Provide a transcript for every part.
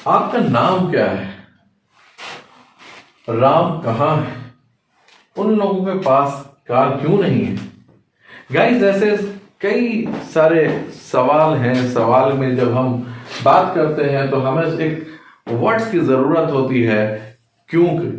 आपका नाम क्या है? राम कहाँ है? उन लोगों के पास कार क्यों नहीं है? गाइस, ऐसे कई सारे सवाल हैं। सवाल में जब हम बात करते हैं तो हमें एक वर्ड्स की जरूरत होती है। क्यों की,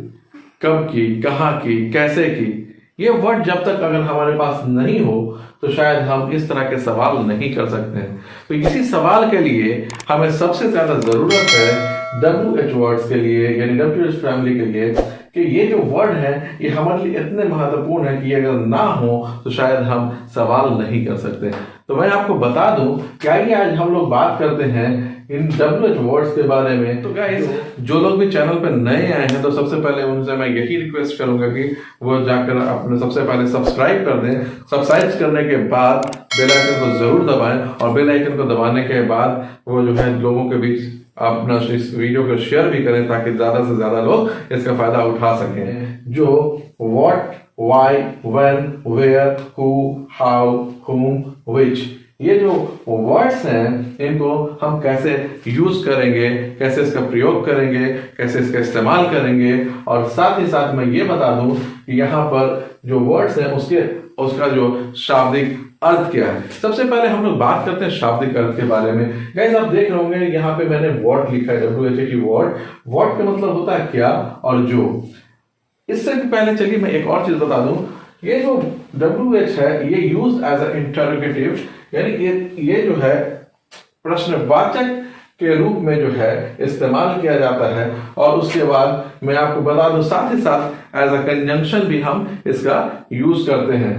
कब की, कहाँ की, कैसे की। ये वर्ड जब तक अगर हमारे पास नहीं हो तो शायद हम इस तरह के सवाल नहीं कर सकते हैं। तो इसी सवाल के लिए हमें सबसे ज्यादा जरूरत है WH वर्ड्स के लिए, यानी WH फैमिली के लिए, कि ये जो वर्ड है ये हमारे लिए इतने महत्वपूर्ण है कि अगर ना हो तो शायद हम सवाल नहीं कर सकते। तो मैं आपको बता दूं कि आइए आज हम लोग बात करते हैं इन WH वर्ड्स के बारे में। तो गाइस, जो लोग भी चैनल पर नए आए हैं तो सबसे पहले उनसे मैं यही रिक्वेस्ट करूंगा कि वो जाकर अपने सबसे पहले सब्सक्राइब कर दें। सब्सक्राइब करने के बाद बेल आइकन को जरूर दबाएं और बेल आइकन को दबाने के बाद वो जो है लोगों के बीच अपना इस वीडियो को शेयर भी करें ताकि ज्यादा से ज्यादा लोग इसका फायदा उठा सकें। जो what, why, when, where, who, how, whom, which, ये जो वर्ड्स हैं इनको हम कैसे यूज करेंगे, कैसे इसका प्रयोग करेंगे, कैसे इसका इस्तेमाल करेंगे, और साथ ही साथ मैं ये बता दूं कि यहाँ पर जो वर्ड्स हैं उसका जो शाब्दिक अर्थ क्या है। सबसे पहले हम लोग बात करते हैं शाब्दिक अर्थ के बारे में। गाइस, आप देख रहे होंगे यहाँ पे मैंने व्हाट लिखा है, WHAT वर्ड। व्हाट का मतलब होता है क्या और जो। इससे पहले चलिए मैं एक और चीज बता दूं। ये जो WH है ये यूज्ड एज अ इंटरोगेटिव, यानी ये जो है प्रश्नवाचक के रूप में जो है इस्तेमाल किया जाता है। और उसके बाद मैं आपको बता दूं साथ ही साथ एज अ कंजंक्शन भी हम इसका यूज करते हैं।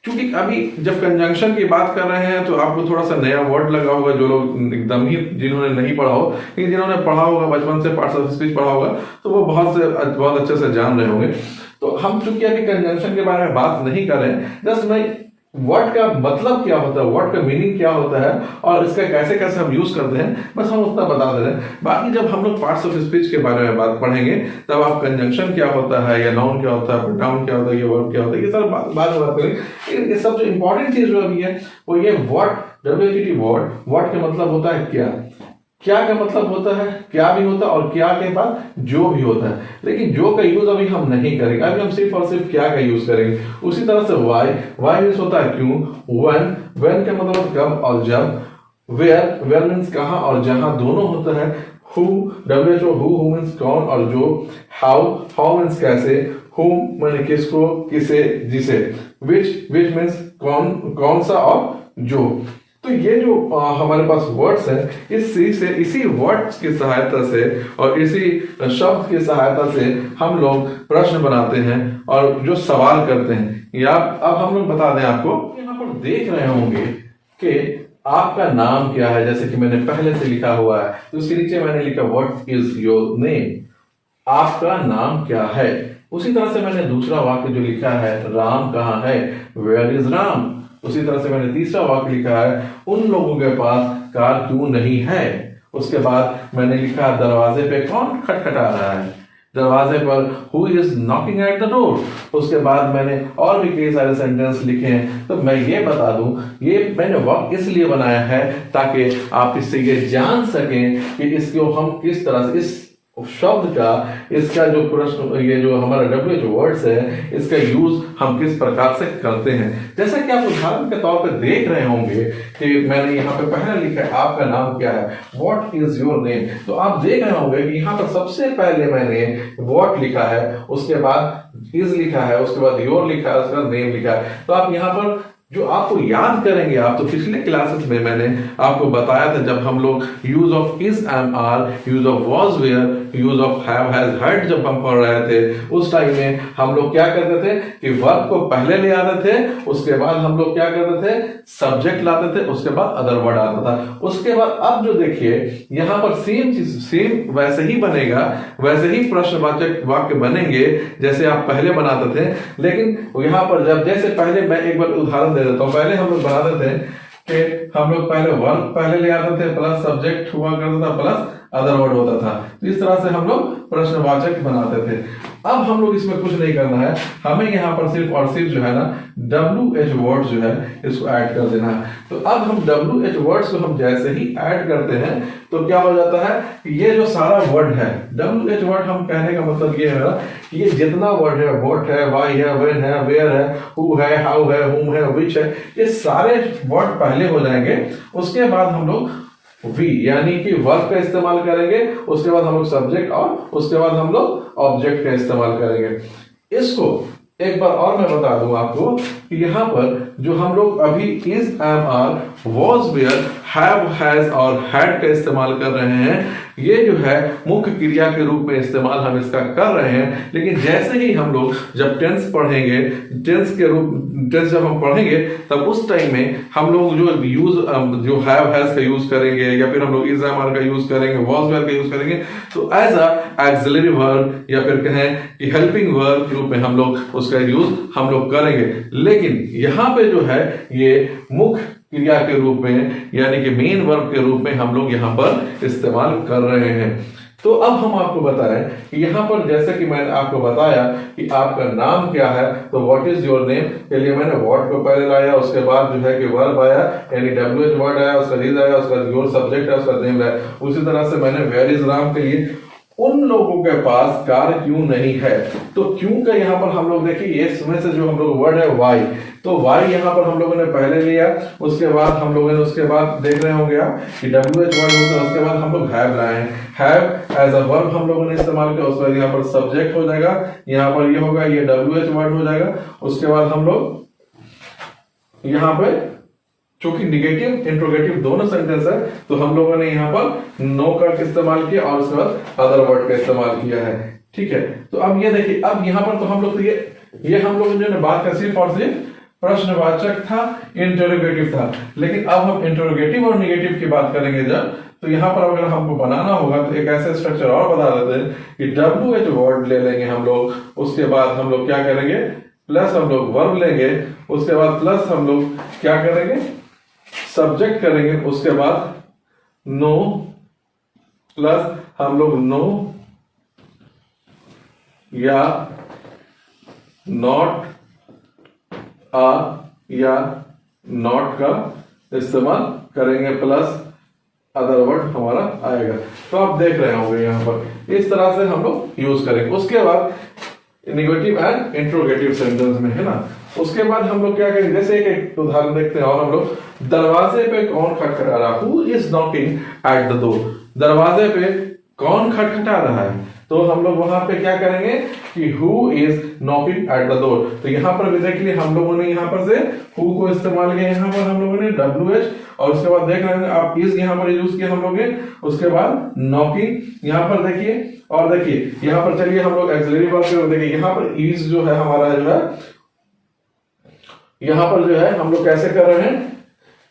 क्योंकि अभी जब कंजंक्शन की बात कर रहे हैं तो आपको थोड़ा सा नया वर्ड लगा होगा, जो लोग एकदम ही जिन्होंने नहीं पढ़ा हो, लेकिन जिन्होंने पढ़ा होगा बचपन से, पार्ट्स ऑफ स्पीच पढ़ा होगा, तो वो बहुत अच्छे से जान रहे होंगे। तो हम चूंकि अभी कंजंक्शन के बारे में बात नहीं कर रहे हैं, जस्ट मैं वर्ड का मतलब क्या होता है, वर्ड का मीनिंग क्या होता है और इसका कैसे कैसे हम यूज करते हैं, बस हम उतना बता दे रहे हैं। बाकी जब हम लोग पार्ट्स ऑफ स्पीच के बारे में बात पढ़ेंगे तब आप कंजंक्शन क्या होता है, या नाउन क्या होता है, प्रोनाउन क्या होता है, ये वर्ब क्या होता है, ये सब बाद में बात करेंगे। ये सब जो इंपॉर्टेंट चीज जो अभी है वो ये व्हाट, WHAT वर्ड। व्हाट का मतलब होता है क्या, क्या का मतलब होता है क्या भी होता है, और क्या के बाद जो भी होता है। लेकिन जो का यूज अभी हम नहीं करेंगे, अभी हम सिर्फ और सिर्फ क्या का यूज करेंगे। उसी तरह से वाई यूज होता है क्यों। व्हेन का मतलब कब और जब। वेयर मीन्स कहाँ और जहां दोनों होता है। हु, WHO हु मीन्स कौन और जो। हाउ मीन्स कैसे। हुम माने किसको, किसे, जिसे। विच मीन्स कौन सा और जो। तो ये जो हमारे पास वर्ड्स हैं, इसी वर्ड्स की सहायता से और इसी शब्द की सहायता से हम लोग प्रश्न बनाते हैं और जो सवाल करते हैं। या अब हम लोग बता दें आपको, यहाँ पर देख रहे होंगे कि आपका नाम क्या है, जैसे कि मैंने पहले से लिखा हुआ है। तो उसके नीचे मैंने लिखा व्हाट इज योर नेम, आपका नाम क्या है। उसी तरह से मैंने दूसरा वाक्य जो लिखा है, राम कहाँ है, वेयर इज राम। उसी तरह से मैंने तीसरा वाक्य लिखा है, उन लोगों के पास कार क्यों नहीं है। उसके बाद मैंने लिखा, दरवाजे पे कौन खटखटा रहा है, दरवाजे पर who is knocking at the door. उसके बाद मैंने और भी कई सारे सेंटेंस लिखे हैं। तो मैं ये बता दूं, ये मैंने वाक्य इसलिए बनाया है ताकि आप इससे ये जान सकें कि इसको हम किस तरह से, इस शब्द का, इसका जो प्रश्न, ये जो हमारा WH वर्ड्स है, इसका यूज हम किस प्रकार से करते हैं। जैसा कि आप उदाहरण के तौर पर देख रहे होंगे कि मैंने यहाँ पे पहला लिखा है, आपका नाम क्या है, व्हाट इज योर नेम। तो आप देख रहे होंगे कि यहाँ पर सबसे पहले मैंने व्हाट लिखा है, उसके बाद इज लिखा है, उसके बाद योर लिखा है, उसके बाद नेम लिखा है। तो आप यहाँ पर जो आपको याद करेंगे, आप तो पिछले क्लासेस में मैंने आपको बताया था, जब हम लोग use of is, am, are, use of was, were, use of have, has, had जब हम पढ़ रहे थे, उस टाइम में हम लोग क्या करते थे कि वर्ब को पहले ले आते थे, उसके बाद हम लोग क्या करते थे, सब्जेक्ट लाते थे, उसके बाद अदर वर्ड आता था। उसके बाद अब जो देखिए यहाँ पर सेम चीज, सेम वैसे ही बनेगा, वैसे ही प्रश्नवाचक वाक्य बनेंगे जैसे आप पहले बनाते थे। लेकिन यहाँ पर जब, जैसे पहले मैं एक बार उदाहरण दे देता हूँ। पहले हम लोग बनाते थे कि हम लोग पहले वर्ब पहले ले आते थे, प्लस सब्जेक्ट हुआ करता था, प्लस अदर वर्ड होता था। तो इस तरह से हम लोग प्रश्नवाचक बनाते थे। अब हम लोग इसमें कुछ नहीं करना है, हमें यहाँ पर सिर्फ और सिर्फ जो है ना WH वर्ड जो है इसको ऐड कर देना है। तो अब हम WH वर्ड्स को हम जैसे ही ऐड करते हैं तो क्या हो जाता है कि ये जो सारा वर्ड है, WH वर्ड हम कहने का मतलब ये है कि ये जितना वर्ड है, व्हाट है, व्हाई है, व्हेन है, वेयर है, हु है, हाउ है, हुम है, व्हिच है, ये सारे वर्ड पहले हो जाएंगे। उसके बाद हम लोग वी यानी कि वर्ब का इस्तेमाल करेंगे, उसके बाद हम लोग सब्जेक्ट और उसके बाद हम लोग ऑब्जेक्ट का इस्तेमाल करेंगे। इसको एक बार और मैं बता दूं आपको कि यहां पर जो हम लोग अभी is, am, are, was, were, have, has और हैड का इस्तेमाल कर रहे हैं, ये जो है मुख्य क्रिया के रूप में इस्तेमाल हम इसका कर रहे हैं। लेकिन जैसे ही हम लोग जब टेंस पढ़ेंगे, टेंस जब हम पढ़ेंगे तब उस टाइम में हम लोग जो यूज जो हैव, हैज का यूज करेंगे या फिर हम लोग इज, एम, आर का यूज करेंगे, वॉज, वेयर का यूज करेंगे, तो एज अ एक्सिलरी वर्ब या फिर कहें कि हेल्पिंग वर्ब के रूप में हम लोग उसका यूज हम लोग करेंगे। लेकिन यहाँ पे जो है ये मुख्य क्रिया के रूप में यानी कि मेन वर्ब के रूप में हम लोग यहाँ पर इस्तेमाल कर रहे हैं। तो अब हम आपको बताएं कि यहाँ पर जैसे कि मैंने आपको बताया कि आपका नाम क्या है, तो व्हाट इज योर नेम के लिए मैंने व्हाट को पहले लाया, उसके बाद जो है कि वर्ब आया यानी WH वर्ड आया, उसका इज आया, उसका योर सब्जेक्ट है, उसका नेम है। उसी तरह से मैंने वेयर इज राम के लिए उन लोगों के पास कार क्यों नहीं है, तो क्यों का यहाँ पर हम लोग देखिए इसमें से जो हम लोग वर्ड है वाई, तो वाई यहाँ पर हम लोगों ने पहले लिया, उसके बाद हम लोगों ने उसके बाद देख रहे होंगे आप कि WH वर्ड होता है, उसके बाद हम लोग हैव लाए हैं, हैव एज अ वर्ब हम लोगों ने इस्तेमाल किया, उसके बाद यहाँ पर सब्जेक्ट हो जाएगा, यहाँ पर ये होगा, ये WH वर्ड हो जाएगा। उसके बाद हम लोग यहाँ पे चूंकि निगेटिव इंट्रोगेटिव दोनों सेंटेंस है तो हम लोगों ने यहाँ पर नो का इस्तेमाल किया और उसके बाद अदर वर्ड का इस्तेमाल किया है। ठीक है, तो अब ये देखिए, अब यहाँ पर तो हम लोग ये हम लोग जो बात कर सिर्फ और सिर्फ प्रश्नवाचक था, इंटरोगेटिव था। लेकिन अब हम इंटरोगेटिव और निगेटिव की बात करेंगे जब, तो यहाँ पर अगर हमको बनाना होगा तो एक ऐसे स्ट्रक्चर और बता देते हैं कि WH वर्ड ले लेंगे हम लोग, उसके बाद हम लोग क्या करेंगे प्लस हम लोग वर्ब लेंगे, उसके बाद प्लस हम लोग क्या करेंगे सब्जेक्ट करेंगे, उसके बाद नो प्लस हम लोग नो या नॉट आ या नॉट का इस्तेमाल करेंगे, प्लस अदर वर्ड हमारा आएगा। तो आप देख रहे होंगे यहां पर इस तरह से हम लोग यूज करेंगे। उसके बाद निगेटिव एंड इंट्रोगेटिव सेंटेंस में है ना, उसके बाद हम लोग क्या करेंगे, जैसे एक उदाहरण देखते हैं और हम लोग दरवाजे पे कौन खटखटा रहा, who is knocking at the door, दरवाजे पे कौन खटखटा रहा है, तो हम लोग वहां पे क्या करेंगे कि who is knocking at the door. तो यहाँ पर भी देखिए हम लोगों ने यहाँ पर से हु को इस्तेमाल किया, यहाँ पर हम लोगों ने WH और उसके बाद देख रहे हैं आप इज यहाँ पर यूज किया हम लोग ने, उसके बाद नॉकिंग यहाँ पर देखिए, और देखिए यहाँ पर चलिए हम लोग एक्सिलरी वर्ब देखिए, यहाँ पर इज जो है हमारा जो है यहाँ पर जो है हम लोग कैसे कर रहे हैं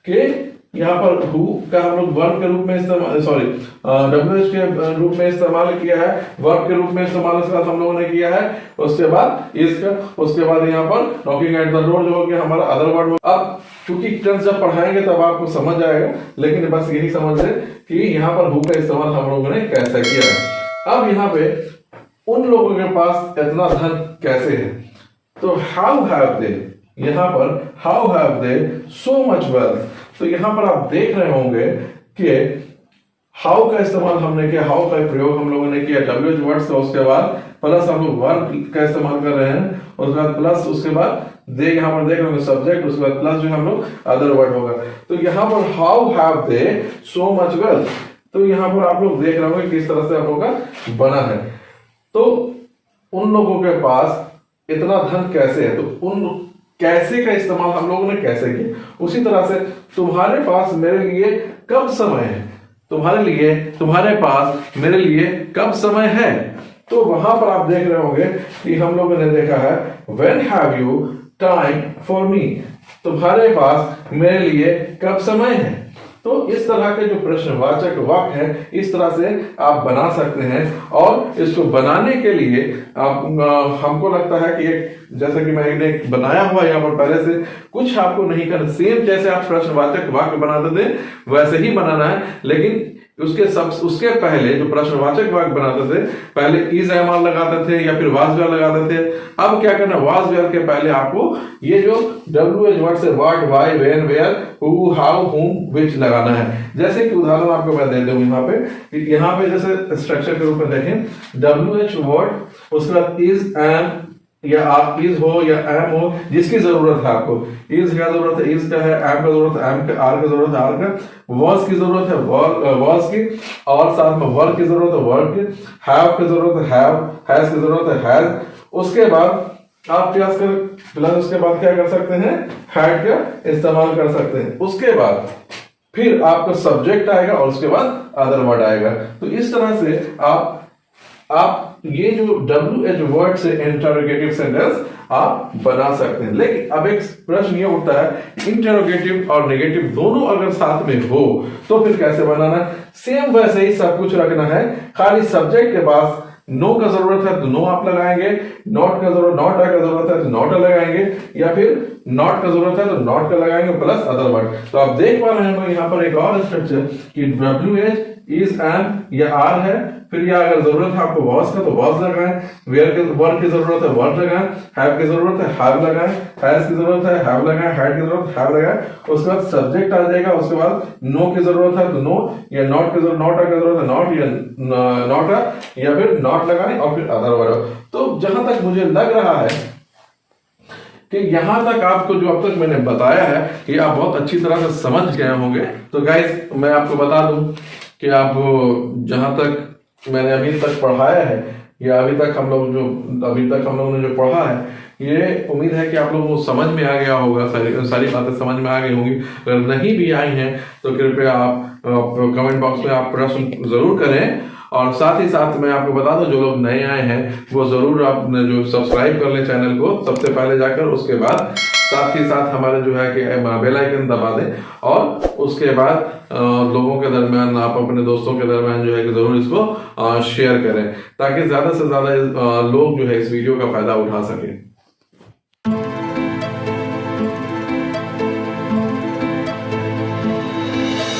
कि यहाँ पर हु का हम लोग वर्ब के रूप में इस्तेमाल, सॉरी WH के रूप में इस्तेमाल किया है, वर्ब के रूप में इस्तेमाल उसके बाद हम लोगों ने किया है, उसके बाद इज का, उसके बाद यहाँ पर नॉकिंग एट द डोर जो हो गया हमारा अदर वर्ड। अब चूंकि टेंस जब पढ़ाएंगे तब आपको समझ आएगा, लेकिन बस यही समझ लें कि यहाँ पर हु का इस्तेमाल हम लोगों ने कैसे किया है। अब यहाँ पे उन लोगों के पास इतना धन कैसे है, तो हाउ हैव दे, यहाँ पर how have they so much wealth, तो यहां पर आप देख रहे होंगे कि हाउ का इस्तेमाल हमने किया, हाउ का प्रयोग हम लोगों ने किया WH वर्ड्स का, उसके बाद प्लस हम लोग वर्ब का इस्तेमाल कर रहे हैं, उसके बाद प्लस उसके बाद दे यहाँ पर देख रहे होंगे सब्जेक्ट, उसके बाद प्लस जो हम लोग अदर वर्ड होगा। तो यहाँ पर how have they so much wealth, तो यहाँ पर आप लोग देख रहे होंगे किस तरह से आप लोगों का बना है। तो उन लोगों के पास इतना धन कैसे है, तो उन कैसे का इस्तेमाल हम लोगों ने कैसे किया। उसी तरह से तुम्हारे पास मेरे लिए कब समय है, तुम्हारे लिए तुम्हारे पास मेरे लिए कब समय है, तो वहां पर आप देख रहे होंगे कि हम लोगों ने देखा है when have you time for me, तुम्हारे पास मेरे लिए कब समय है। तो इस तरह के जो प्रश्नवाचक वाक्य है इस तरह से आप बना सकते हैं, और इसको बनाने के लिए आप हमको लगता है कि एक जैसा कि मैंने एक बनाया हुआ यहाँ पर पहले से, कुछ आपको नहीं करना, सेम जैसे आप प्रश्नवाचक वाक्य बनाते थे वैसे ही बनाना है, लेकिन उसके पहले जो प्रश्नवाचक वाक्य बनाते थे, पहले इज एम आर लगाते थे या फिर वाज वेयर लगाते थे। अब क्या करना, वाज वेयर के पहले आपको ये जो WH वर्ड से what, why, when, where, who, how, whom, which लगाना है। जैसे कि उदाहरण आपको मैं दे दूं यहाँ पे जैसे स्ट्रक्चर के रूप में देखें, WH वर्ड, उसके बाद इज, एम या आप इज हो या एम हो, जिसकी जरूरत है आपको। इज का जरूरत है, इज का है। एम का जरूरत है, एम का। आर का जरूरत है, आर का। वॉज की जरूरत है, वॉज की। और साथ में वर्क की जरूरत है, वर्क की। हैव की जरूरत है, हैव। हैज की जरूरत है, हैज। उसके बाद आप प्लस उसके बाद क्या कर सकते हैं, हैड का इस्तेमाल कर सकते हैं। उसके बाद फिर आपका सब्जेक्ट आएगा और उसके बाद अदर वर्ड आएगा। तो इस तरह से आप ये जो WH वर्ड से इंटरोगेटिव सेंटेंस आप बना सकते हैं। लेकिन अब एक प्रश्न ये उठता है, इंटरोगेटिव और नेगेटिव दोनों अगर साथ में हो तो फिर कैसे बनाना। सेम वैसे ही सब कुछ रखना है, खाली सब्जेक्ट के पास नो का जरूरत है तो नो आप लगाएंगे, नॉट का जरूरत है तो नॉट लगाएंगे, या फिर नॉट का जरूरत है तो नॉट का लगाएंगे प्लस अदर वर्ड। तो आप देख पा रहे हैं यहाँ पर एक और स्ट्रक्चर कि WH, इज, एम या आर है। फिर या अगर जरूरत है आपको वॉज का तो वॉज लगाएं, वेयर के वर्ड की जरूरत है वर्ड लगाएं, हैव की जरूरत है हैव लगाएं, हैज की जरूरत है हैव लगाएं, हैड की जरूरत है हैव लगाएं। उसके बाद सब्जेक्ट आ जाएगा, उसके बाद नो की जरूरत है तो नो, या नॉट की जरूरत है नॉट, या नॉट या फिर नॉट लगाएं और फिर अदर वर्ड। तो जहां तक मुझे लग रहा है कि यहां तक आपको जो अब तक मैंने बताया है कि आप बहुत अच्छी तरह से समझ गए होंगे। तो गाइस मैं आपको बता दूं कि आप जहां तक मैंने अभी तक पढ़ाया है या अभी तक हम लोगों ने जो पढ़ा है, ये उम्मीद है कि आप लोगों को समझ में आ गया होगा, सारी बातें समझ में आ गई होंगी। अगर नहीं भी आई हैं तो कृपया आप कमेंट बॉक्स में आप प्रश्न जरूर करें। और साथ ही साथ मैं आपको बता दूं, जो लोग नए आए हैं वो जरूर आप जो सब्सक्राइब कर लें चैनल को सबसे पहले जाकर, उसके बाद साथ ही साथ हमारे जो है कि बेल आइकन दबा दें, और उसके बाद लोगों के दरमियान, आप अपने दोस्तों के दरमियान जो है कि जरूर इसको शेयर करें, ताकि ज्यादा से ज्यादा लोग जो है इस वीडियो का फायदा उठा सकें।